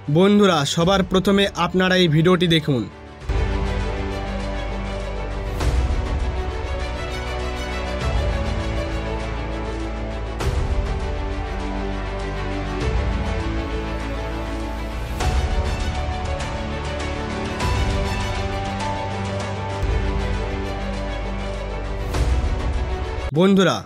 বন্ধুরা, সবার প্রথমে আপনারা এই ভিডিওটি দেখুন। বন্ধুরা,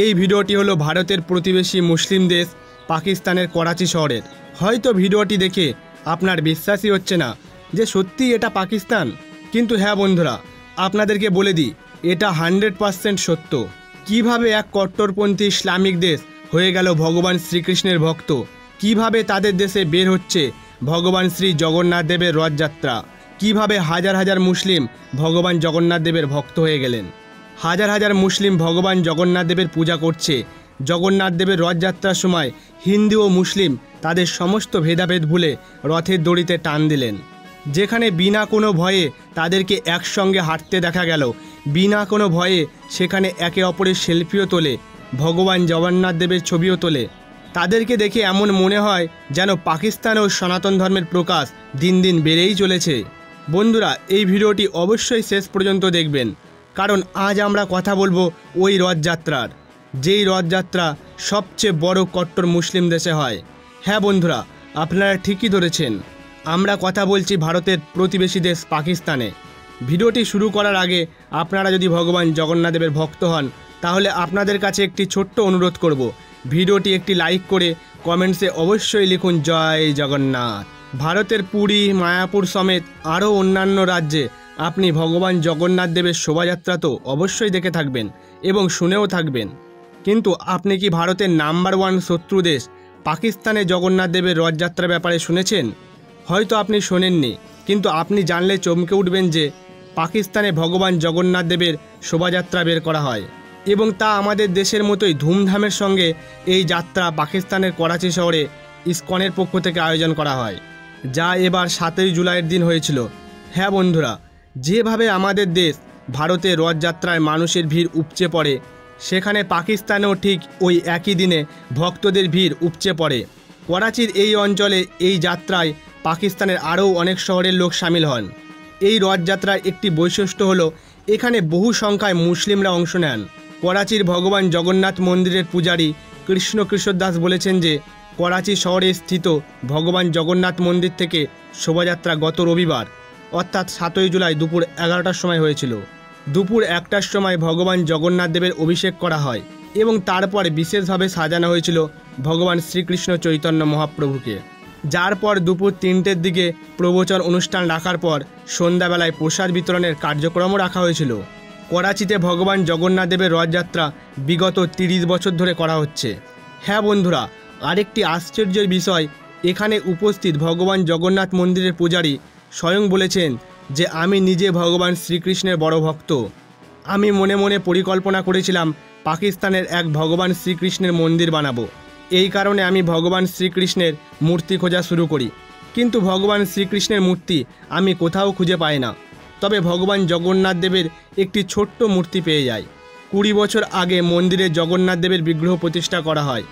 এই ভিডিওটি হলো ভারতের প্রতিবেশী মুসলিম দেশ পাকিস্তানের করাচি শহরের। হয়তো ভিডিওটি দেখে আপনার বিশ্বাসই হচ্ছে না যে সত্যি এটা পাকিস্তান, কিন্তু হ্যাঁ বন্ধুরা, আপনাদেরকে বলে দিই এটা 100% সত্য। কিভাবে এক কট্টরপন্থী ইসলামিক দেশ হয়ে গেল ভগবান শ্রীকৃষ্ণের ভক্ত, কিভাবে তাদের দেশে বের হচ্ছে ভগবান শ্রী জগন্নাথ দেবের রথযাত্রা, কিভাবে হাজার হাজার মুসলিম ভগবান জগন্নাথ দেবের ভক্ত হয়ে গেলেন, হাজার হাজার মুসলিম ভগবান জগন্নাথ দেবের পূজা করছে। জগন্নাথ দেবের রথযাত্রার সময় হিন্দু ও মুসলিম তাদের সমস্ত ভেদাভেদ ভুলে রথের দড়িতে টান দিলেন। যেখানে বিনা কোনো ভয়ে তাদেরকে একসঙ্গে হাঁটতে দেখা গেল, বিনা কোনো ভয়ে সেখানে একে অপরের সেলফিও তোলে, ভগবান জগন্নাথ দেবের ছবিও তোলে। তাদেরকে দেখে এমন মনে হয় যেন পাকিস্তান ও সনাতন ধর্মের প্রকাশ দিন দিন বেড়েই চলেছে। বন্ধুরা, এই ভিডিওটি অবশ্যই শেষ পর্যন্ত দেখবেন, কারণ আজ আমরা কথা বলবো ওই রথযাত্রার, যেই রথযাত্রা সবচেয়ে বড় কট্টর মুসলিম দেশে হয়। হ্যাঁ বন্ধুরা, আপনারা ঠিকই ধরেছেন, আমরা কথা বলছি ভারতের প্রতিবেশী দেশ পাকিস্তানে। ভিডিওটি শুরু করার আগে আপনারা যদি ভগবান জগন্নাথ দেবের ভক্ত হন, তাহলে আপনাদের কাছে একটি ছোট্ট অনুরোধ করব, ভিডিওটি একটি লাইক করে কমেন্টসে অবশ্যই লিখুন জয় জগন্নাথ। ভারতের পুরী, মায়াপুর সমেত আরও অন্যান্য রাজ্যে আপনি ভগবান জগন্নাথ দেবের শোভাযাত্রা তো অবশ্যই দেখে থাকবেন এবং শুনেও থাকবেন, কিন্তু আপনি কি ভারতের নাম্বার 1 শত্রু দেশ পাকিস্তানে জগন্নাথ দেবের রথযাত্রার ব্যাপারে শুনেছেন? হয়তো আপনি শোনেননি, কিন্তু আপনি জানলে চমকে উঠবেন যে পাকিস্তানে ভগবান জগন্নাথ দেবের শোভাযাত্রা বের করা হয় এবং তা আমাদের দেশের মতোই ধুমধামের সঙ্গে এই যাত্রা পাকিস্তানের করাচি শহরে ইসকনের পক্ষ থেকে আয়োজন করা হয়, যা এবার 7ই জুলাইয়ের দিন হয়েছিল। হ্যাঁ বন্ধুরা, যেভাবে আমাদের দেশ ভারতে রথযাত্রায় মানুষের ভিড় উপচে পড়ে, সেখানে পাকিস্তানেও ঠিক ওই একই দিনে ভক্তদের ভিড় উপচে পড়ে। করাচির এই অঞ্চলে এই যাত্রায় পাকিস্তানের আরও অনেক শহরের লোক সামিল হন। এই রথযাত্রার একটি বৈশিষ্ট্য হলো এখানে বহু সংখ্যায় মুসলিমরা অংশ নেন। করাচির ভগবান জগন্নাথ মন্দিরের পূজারী কৃষ্ণ কিশোর দাস বলেছেন যে করাচি শহরে স্থিত ভগবান জগন্নাথ মন্দির থেকে শোভাযাত্রা গত রবিবার অর্থাৎ 7ই জুলাই দুপুর 11টার সময় হয়েছিল। দুপুর 1টার সময় ভগবান জগন্নাথ দেবের অভিষেক করা হয় এবং তারপরে বিশেষভাবে সাজানো হয়েছিল ভগবান শ্রীকৃষ্ণ চৈতন্য মহাপ্রভুকে, যার পর দুপুর 3টের দিকে প্রবচন অনুষ্ঠান রাখার পর সন্ধ্যাবেলায় প্রসাদ বিতরণের কার্যক্রমও রাখা হয়েছিল। করাচিতে ভগবান জগন্নাথ দেবের রথযাত্রা বিগত 30 বছর ধরে করা হচ্ছে। হ্যাঁ বন্ধুরা, আরেকটি আশ্চর্যের বিষয়, এখানে উপস্থিত ভগবান জগন্নাথ মন্দিরের পূজারী স্বয়ং বলেছেন যে আমি নিজে ভগবান শ্রীকৃষ্ণের বড় ভক্ত। আমি মনে মনে পরিকল্পনা করেছিলাম পাকিস্তানের এক ভগবান শ্রীকৃষ্ণের মন্দির বানাবো। এই কারণে আমি ভগবান শ্রীকৃষ্ণের মূর্তি খোঁজা শুরু করি, কিন্তু ভগবান শ্রীকৃষ্ণের মূর্তি আমি কোথাও খুঁজে পাই না। তবে ভগবান জগন্নাথ দেবের একটি ছোট্ট মূর্তি পেয়ে যাই। 20 বছর আগে মন্দিরে জগন্নাথ দেবের বিগ্রহ প্রতিষ্ঠা করা হয়।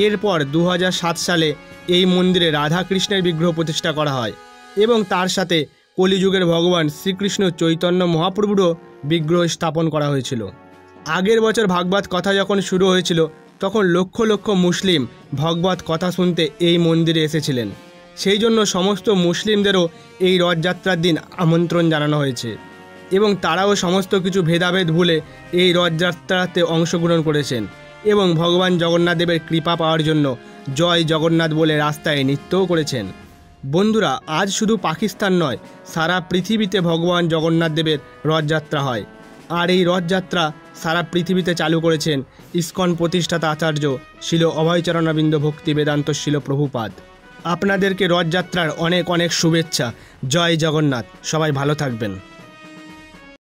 এরপর 2007 সালে এই মন্দিরে রাধাকৃষ্ণের বিগ্রহ প্রতিষ্ঠা করা হয় এবং তার সাথে কলিযুগের ভগবান শ্রীকৃষ্ণ চৈতন্য মহাপ্রভুরও বিগ্রহ স্থাপন করা হয়েছিল। আগের বছর ভাগবত কথা যখন শুরু হয়েছিল, তখন লক্ষ লক্ষ মুসলিম ভাগবত কথা শুনতে এই মন্দিরে এসেছিলেন। সেই জন্য সমস্ত মুসলিমদেরও এই রথযাত্রার দিন আমন্ত্রণ জানানো হয়েছে এবং তারাও সমস্ত কিছু ভেদাভেদ ভুলে এই রথযাত্রাতে অংশগ্রহণ করেছেন এবং ভগবান জগন্নাথ দেবের কৃপা পাওয়ার জন্য জয় জগন্নাথ বলে রাস্তায় নৃত্যও করেছেন। বন্ধুরা, আজ শুধু পাকিস্তান নয়, সারা পৃথিবীতে ভগবান জগন্নাথ দেবের রথযাত্রা হয়। আর এই রথযাত্রা সারা পৃথিবীতে চালু করেছেন ইসকন প্রতিষ্ঠাতা আচার্য শিল অভয়চরণাবিন্দ ভক্তি বেদান্ত শিল প্রভুপাদ। আপনাদেরকে রথযাত্রার অনেক অনেক শুভেচ্ছা। জয় জগন্নাথ। সবাই ভালো থাকবেন।